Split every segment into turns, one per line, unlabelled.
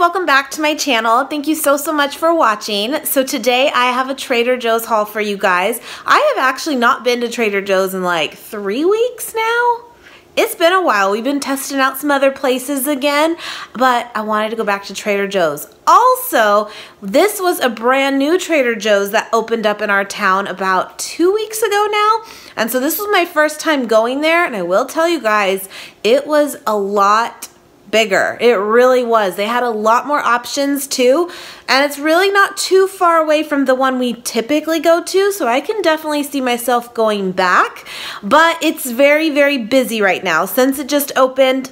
welcome back to my channel. Thank you so much for watching. So today I have a Trader Joe's haul for you guys. I have actually not been to Trader Joe's in like 3 weeks now. It's been a while. We've been testing out some other places again, but I wanted to go back to Trader Joe's. Also, this was a brand new Trader Joe's that opened up in our town about 2 weeks ago now. And so this was my first time going there, and I will tell you guys, it was a lot bigger. It really was. They had a lot more options too, and it's really not too far away from the one we typically go to, so I can definitely see myself going back, but it's very busy right now since it just opened.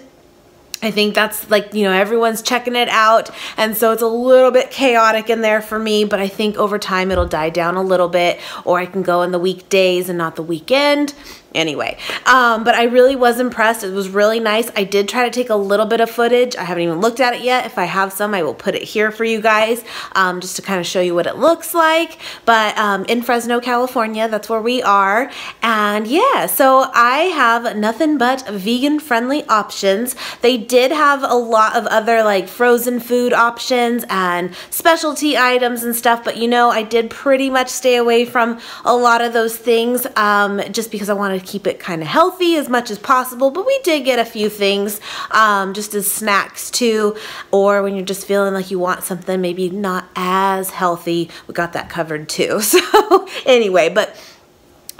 I think that's like, you know, everyone's checking it out, and so it's a little bit chaotic in there for me, but I think over time it'll die down a little bit, or I can go in the weekdays and not the weekend. Anyway, but I really was impressed. It was really nice. I did try to take a little bit of footage. I haven't even looked at it yet. If I have some, I will put it here for you guys, just to kind of show you what it looks like. But in Fresno, California, that's where we are. And yeah, so I have nothing but vegan friendly options. They did have a lot of other like frozen food options and specialty items and stuff, but you know, I did pretty much stay away from a lot of those things, just because I wanted to keep it kind of healthy as much as possible. But we did get a few things just as snacks too, or when you're just feeling like you want something maybe not as healthy, we got that covered too. So anyway, but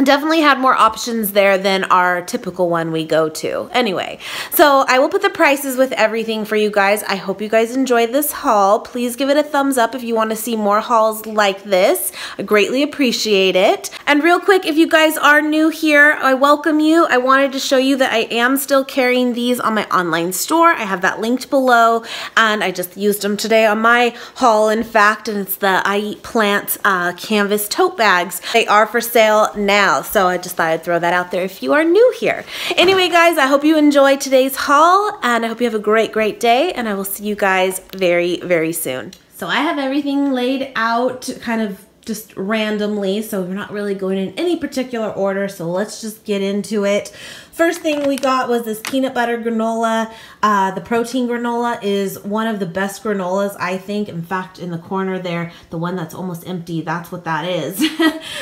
definitely had more options there than our typical one we go to. Anyway, so I will put the prices with everything for you guys. I hope you guys enjoyed this haul. Please give it a thumbs up if you want to see more hauls like this. I greatly appreciate it. And real quick, if you guys are new here, I welcome you. I wanted to show you that I am still carrying these on my online store. I have that linked below, and I just used them today on my haul, in fact, and it's the I Eat Plants canvas tote bags. They are for sale now. So I just thought I'd throw that out there if you are new here. Anyway, guys, I hope you enjoyed today's haul, and I hope you have a great day, and I will see you guys very soon. So I have everything laid out kind of just randomly, so we're not really going in any particular order, so let's just get into it. First thing we got was this peanut butter granola. The protein granola is one of the best granolas, I think. In fact, in the corner there, the one that's almost empty, that's what that is.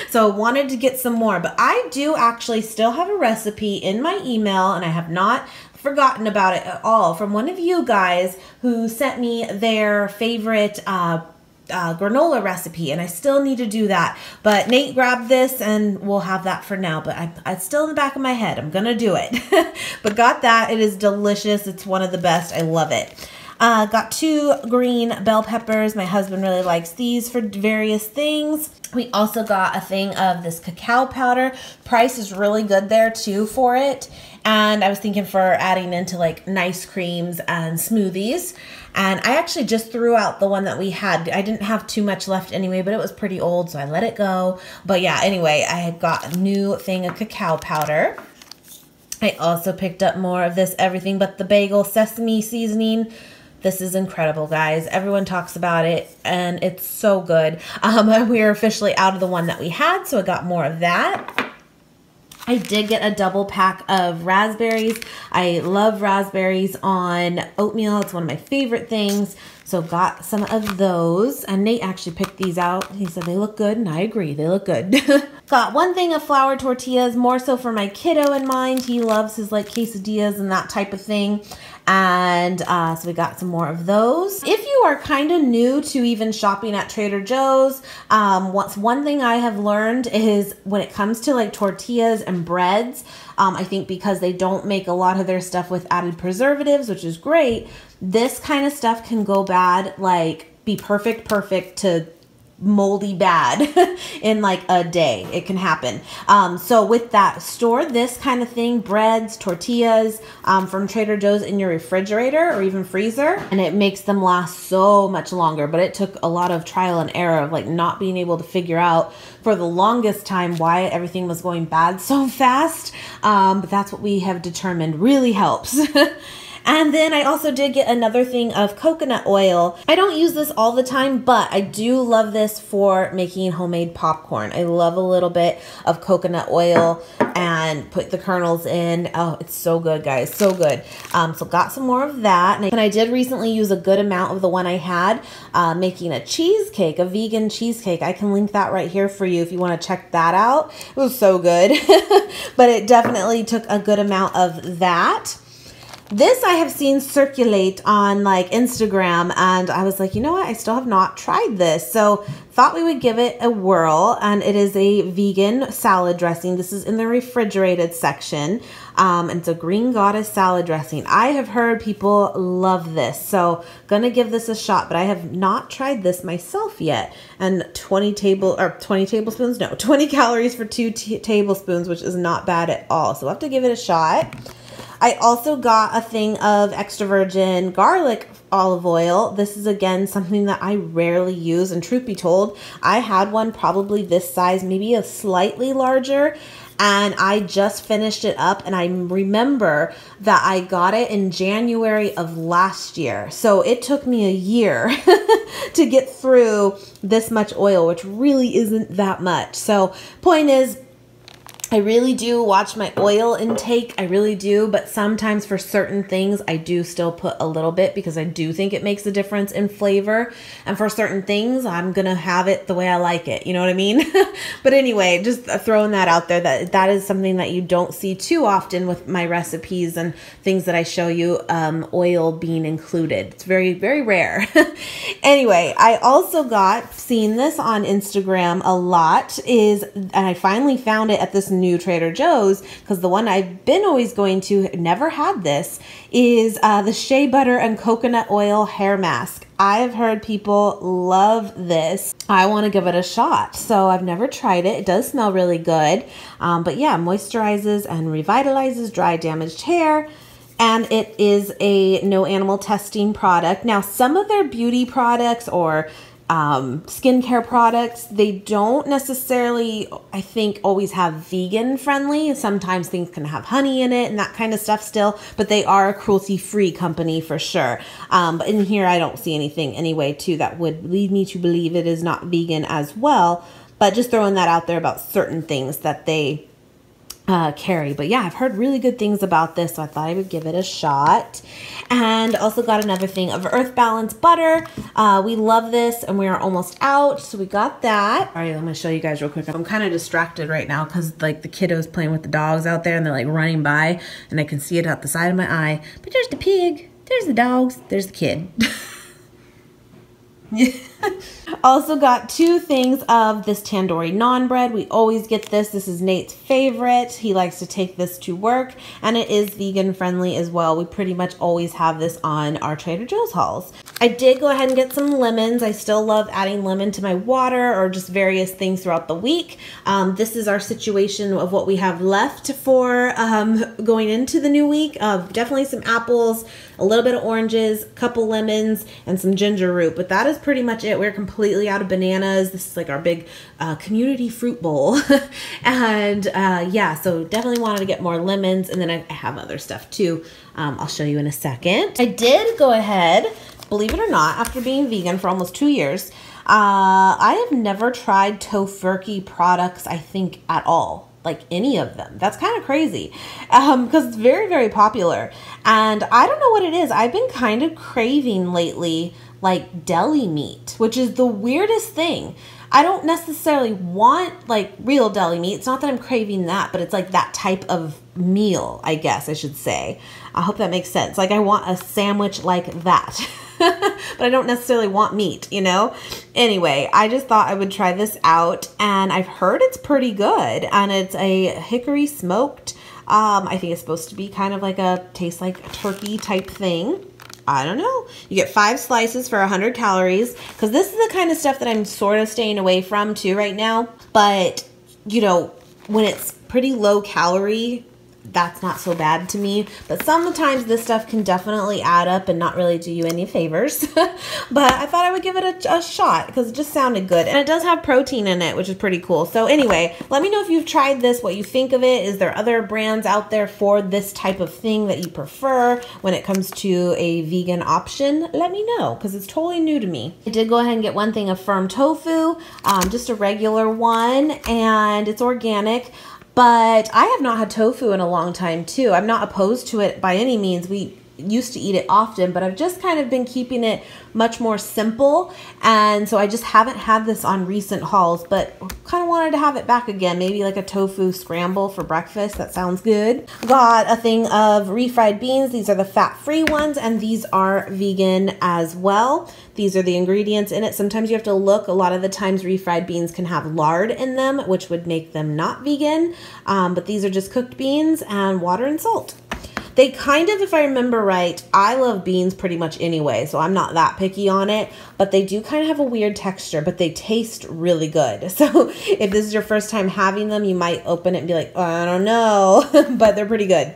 So wanted to get some more, but I do actually still have a recipe in my email, and I have not forgotten about it at all, from one of you guys who sent me their favorite granola recipe, and I still need to do that. But Nate grabbed this, and we'll have that for now, but it's still in the back of my head. I'm gonna do it. But got that. It is delicious. It's one of the best. I love it. Got 2 green bell peppers. My husband really likes these for various things. We also got a thing of this cacao powder. Price is really good there too for it. And I was thinking for adding into like nice creams and smoothies. And I actually just threw out the one that we had. I didn't have too much left anyway, but it was pretty old, so I let it go. But yeah, anyway, I had got a new thing of cacao powder. I also picked up more of this everything but the bagel sesame seasoning. This is incredible, guys. Everyone talks about it, and it's so good. We are officially out of the one that we had, so I got more of that. I did get a double pack of raspberries. I love raspberries on oatmeal. It's one of my favorite things. So got some of those, and Nate actually picked these out. He said they look good, and I agree, they look good. Got one thing of flour tortillas, more so for my kiddo in mind. He loves his like quesadillas and that type of thing. And so we got some more of those. If you are kind of new to even shopping at Trader Joe's, one thing I have learned is when it comes to like tortillas and breads, I think because they don't make a lot of their stuff with added preservatives, which is great, this kind of stuff can go bad, like be perfect to moldy bad in like a day. It can happen. So with that, store this kind of thing, breads, tortillas, from Trader Joe's in your refrigerator or even freezer, and it makes them last so much longer. But it took a lot of trial and error of like not being able to figure out for the longest time why everything was going bad so fast. But that's what we have determined really helps. And then I also did get another thing of coconut oil. I don't use this all the time, but I do love this for making homemade popcorn. I love a little bit of coconut oil and put the kernels in. Oh, it's so good, guys, so good. So got some more of that. And I did recently use a good amount of the one I had making a cheesecake, a vegan cheesecake. I can link that right here for you if you want to check that out. It was so good, but it definitely took a good amount of that. This I have seen circulate on like Instagram, and I was like, you know what? I still have not tried this. So thought we would give it a whirl, and it is a vegan salad dressing. This is in the refrigerated section. And it's a green goddess salad dressing. I have heard people love this, so gonna give this a shot, but I have not tried this myself yet. And 20 tablespoons, no, 20 calories for 2 tablespoons, which is not bad at all. So we'll have to give it a shot. I also got a thing of extra virgin garlic olive oil. This is again something that I rarely use, and truth be told, I had one probably this size, maybe a slightly larger, and I just finished it up, and I remember that I got it in January of last year. So it took me a year to get through this much oil, which really isn't that much. So point is, I really do watch my oil intake. I really do. But sometimes for certain things, I do still put a little bit because I do think it makes a difference in flavor. And for certain things, I'm going to have it the way I like it. You know what I mean? But anyway, just throwing that out there, that is something that you don't see too often with my recipes and things that I show you, oil being included. It's very, very rare. Anyway, I also seen this on Instagram a lot and I finally found it at this new Trader Joe's, because the one I've been always going to, never had this, is the Shea Butter and Coconut Oil Hair Mask. I've heard people love this. I want to give it a shot. So I've never tried it. It does smell really good. But yeah, moisturizes and revitalizes dry, damaged hair. And it is a no animal testing product. Now, some of their beauty products or skincare products, they don't necessarily, I think, always have vegan friendly. Sometimes things can have honey in it and that kind of stuff still, but they are a cruelty-free company for sure. But in here, I don't see anything anyway, too, that would lead me to believe it is not vegan as well. But just throwing that out there about certain things that they carry. But yeah, I've heard really good things about this, so I thought I would give it a shot. And also got another thing of Earth Balance butter. We love this, and we are almost out, so we got that. All right, I'm gonna show you guys real quick. I'm kind of distracted right now because like the kiddos playing with the dogs out there, and they're like running by, and I can see it out the side of my eye. But there's the pig, there's the dogs, there's the kid. Also got 2 things of this tandoori naan bread. We always get this. This is Nate's favorite. He likes to take this to work, and it is vegan friendly as well. We pretty much always have this on our Trader Joe's hauls. I did go ahead and get some lemons. I still love adding lemon to my water or just various things throughout the week. This is our situation of what we have left for going into the new week. Definitely some apples, a little bit of oranges, a couple lemons, and some ginger root. But that is pretty much it. We're completely out of bananas. This is like our big community fruit bowl. And yeah, so definitely wanted to get more lemons. And then I have other stuff too. I'll show you in a second. I did go ahead, believe it or not, after being vegan for almost 2 years, I have never tried Tofurkey products, I think, at all. Like any of them. That's kind of crazy because it's very, very popular. And I don't know what it is. I've been kind of craving lately like deli meat, which is the weirdest thing. I don't necessarily want like real deli meat. It's not that I'm craving that, but it's like that type of meal, I guess I should say. I hope that makes sense. Like I want a sandwich like that. But I don't necessarily want meat, you know? Anyway, I just thought I would try this out, and I've heard it's pretty good, and it's a hickory smoked. I think it's supposed to be kind of like taste like a turkey type thing. I don't know. You get 5 slices for 100 calories, because this is the kind of stuff that I'm sort of staying away from too right now. But, you know, when it's pretty low calorie, that's not so bad to me. But sometimes this stuff can definitely add up and not really do you any favors. But I thought I would give it a shot because it just sounded good. And it does have protein in it, which is pretty cool. So anyway, let me know if you've tried this, what you think of it. Is there other brands out there for this type of thing that you prefer when it comes to a vegan option? Let me know because it's totally new to me. I did go ahead and get one thing of firm tofu, just a regular one, and it's organic. But I have not had tofu in a long time too. I'm not opposed to it by any means. We used to eat it often, but I've just kind of been keeping it much more simple. And so I just haven't had this on recent hauls, but kind of wanted to have it back again. Maybe like a tofu scramble for breakfast. That sounds good. Got a thing of refried beans. These are the fat-free ones, and these are vegan as well. These are the ingredients in it. Sometimes you have to look. A lot of the times refried beans can have lard in them, which would make them not vegan. But these are just cooked beans and water and salt. They kind of, if I remember right, I love beans pretty much anyway, so I'm not that picky on it, but they do kind of have a weird texture, but they taste really good. So if this is your first time having them, you might open it and be like, oh, I don't know, but they're pretty good.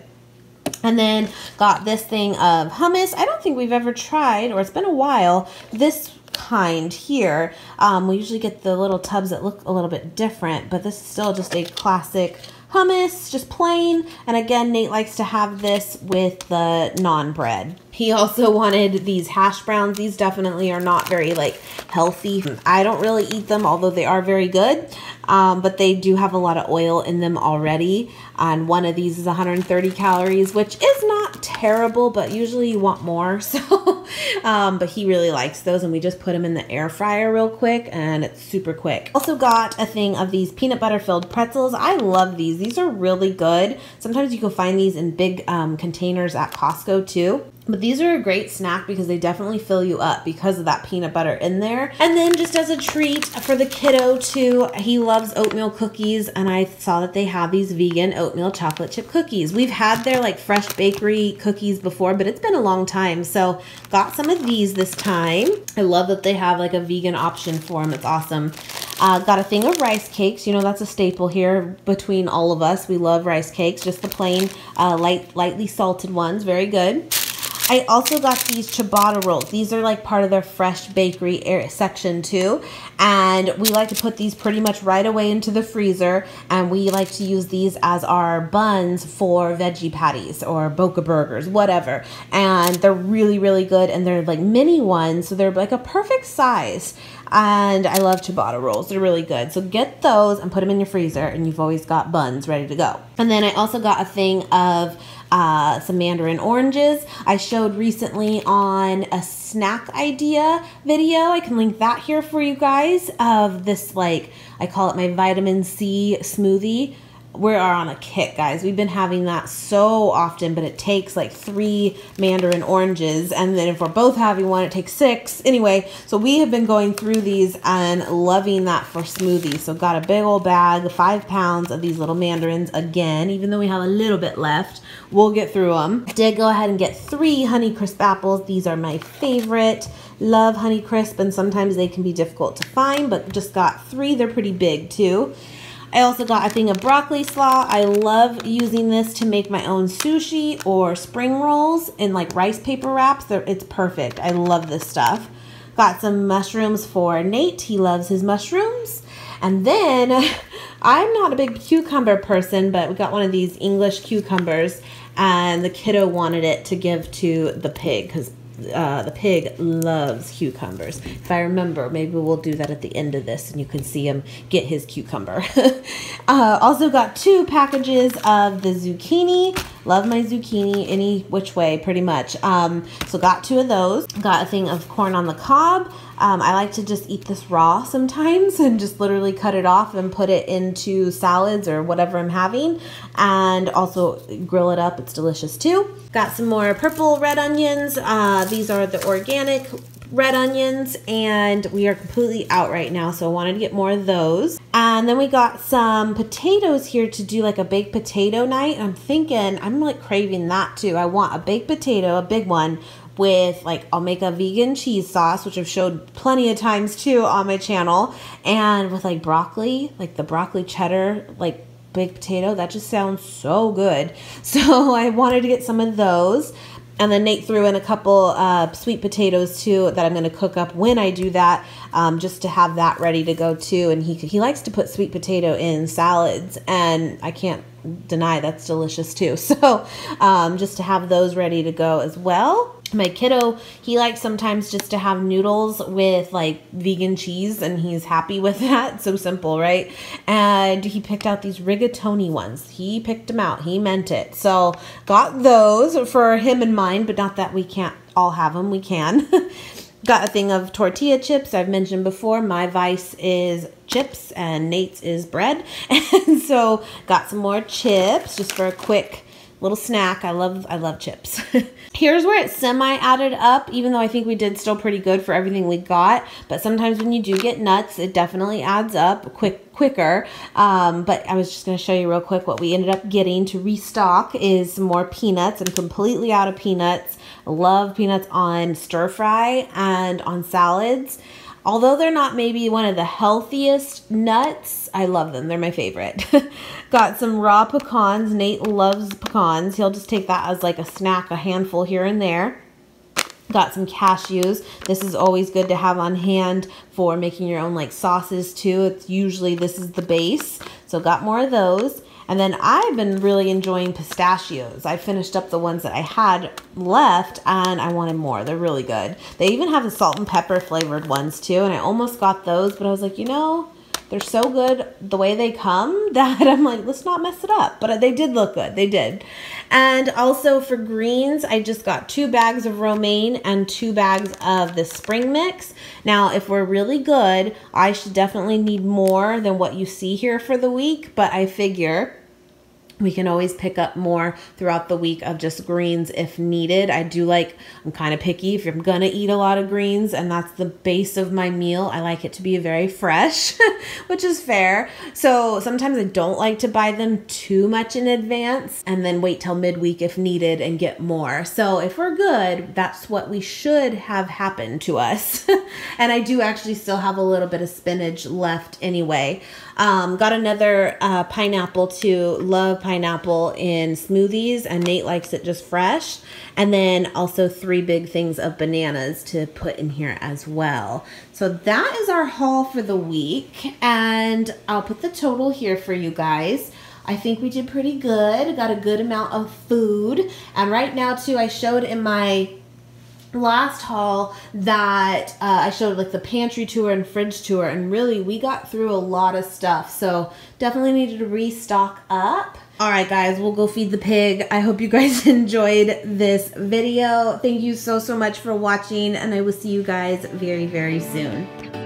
And then got this thing of hummus. I don't think we've ever tried, or it's been a while, this kind here. We usually get the little tubs that look a little bit different, but this is still just a classic hummus, just plain. And again, Nate likes to have this with the naan bread. He also wanted these hash browns. These definitely are not very like healthy. I don't really eat them, although they are very good. But they do have a lot of oil in them already. And one of these is 130 calories, which is not terrible, but usually you want more. So, but he really likes those, and we just put them in the air fryer real quick, and it's super quick. Also got a thing of these peanut butter filled pretzels. I love these. These are really good. Sometimes you can find these in big containers at Costco too. But these are a great snack because they definitely fill you up because of that peanut butter in there. And then just as a treat for the kiddo too, he loves oatmeal cookies, and I saw that they have these vegan oatmeal chocolate chip cookies. We've had their like fresh bakery cookies before, but it's been a long time. So got some of these this time. I love that they have like a vegan option for them. It's awesome. Got a thing of rice cakes. You know, that's a staple here between all of us. We love rice cakes, just the plain lightly salted ones. Very good. I also got these ciabatta rolls. These are like part of their fresh bakery section too. And we like to put these pretty much right away into the freezer. And we like to use these as our buns for veggie patties or boca burgers, whatever. And they're really, really good. And they're like mini ones. So they're like a perfect size. And I love ciabatta rolls. They're really good. So get those and put them in your freezer, and you've always got buns ready to go. And then I also got a thing of some Mandarin oranges. I showed recently on a snack idea video. I can link that here for you guys of this, like, I call it my vitamin C smoothie. We are on a kick, guys. We've been having that so often, but it takes like 3 Mandarin oranges. And then if we're both having one, it takes 6. Anyway, so we have been going through these and loving that for smoothies. So got a big old bag, 5 pounds of these little mandarins again, even though we have a little bit left. We'll get through them. Did go ahead and get 3 Honeycrisp apples. These are my favorite. Love Honeycrisp, and sometimes they can be difficult to find, but just got 3. They're pretty big too. I also got a thing of broccoli slaw. I love using this to make my own sushi or spring rolls in like rice paper wraps. It's perfect. I love this stuff. Got some mushrooms for Nate. He loves his mushrooms. And then I'm not a big cucumber person, but we got one of these English cucumbers, and the kiddo wanted it to give to the pig because the pig loves cucumbers. If I remember, maybe we'll do that at the end of this and you can see him get his cucumber. Also got 2 packages of the zucchini. Love my zucchini any which way, pretty much. So got 2 of those. Got a thing of corn on the cob. I like to just eat this raw sometimes and just literally cut it off and put it into salads or whatever I'm having, and also grill it up. It's delicious too. Got some more purple red onions. These are the organic red onions, and we are completely out right now, so I wanted to get more of those. And then we got some potatoes here to do like a baked potato night. I'm thinking I'm like craving that too. I want a baked potato, a big one, with like, I'll make a vegan cheese sauce, which I've showed plenty of times too on my channel, and with like broccoli, like the broccoli cheddar, like baked potato. That just sounds so good. So I wanted to get some of those. And then Nate threw in a couple sweet potatoes too that I'm going to cook up when I do that, just to have that ready to go too. And he likes to put sweet potato in salads, and I can't deny that's delicious too. So just to have those ready to go as well. My kiddo, he likes sometimes just to have noodles with like vegan cheese, and he's happy with that. So simple, right? And he picked out these rigatoni ones. He picked them out. He meant it. So got those for him and mine, but not that we can't all have them. We can. Got a thing of tortilla chips. I've mentioned before, my vice is chips and Nate's is bread. And so got some more chips just for a quick little snack. I love chips. Here's where it's semi added up, even though I think we did still pretty good for everything we got. But sometimes when you do get nuts, it definitely adds up quicker. But I was just going to show you real quick what we ended up getting to restock is some more peanuts. I'm completely out of peanuts. I love peanuts on stir fry and on salads. Although they're not maybe one of the healthiest nuts, I love them. They're my favorite. Got some raw pecans. Nate loves pecans. He'll just take that as like a snack, a handful here and there. Got some cashews. This is always good to have on hand for making your own like sauces too. It's usually, this is the base. So got more of those. And then I've been really enjoying pistachios. I finished up the ones that I had left and I wanted more. They're really good. They even have the salt and pepper flavored ones too. And I almost got those, but I was like, you know, they're so good the way they come that I'm like, let's not mess it up. But they did look good. They did. And also for greens, I just got 2 bags of romaine and 2 bags of the spring mix. Now, if we're really good, I should definitely need more than what you see here for the week. But I figure we can always pick up more throughout the week of just greens if needed. I'm kind of picky if I'm gonna eat a lot of greens and that's the base of my meal. I like it to be very fresh, which is fair. So sometimes I don't like to buy them too much in advance and then wait till midweek if needed and get more. So if we're good, that's what we should have happen to us. And I do actually still have a little bit of spinach left anyway. Got another pineapple too. Love pineapple in smoothies, and Nate likes it just fresh. And then also 3 big things of bananas to put in here as well. So that is our haul for the week, and I'll put the total here for you guys. I think we did pretty good. Got a good amount of food. And right now too, I showed in my last haul that I showed like the pantry tour and fridge tour, and really we got through a lot of stuff, so definitely needed to restock up. All right guys, we'll go feed the pig. I hope you guys enjoyed this video. Thank you so much for watching, and I will see you guys very soon.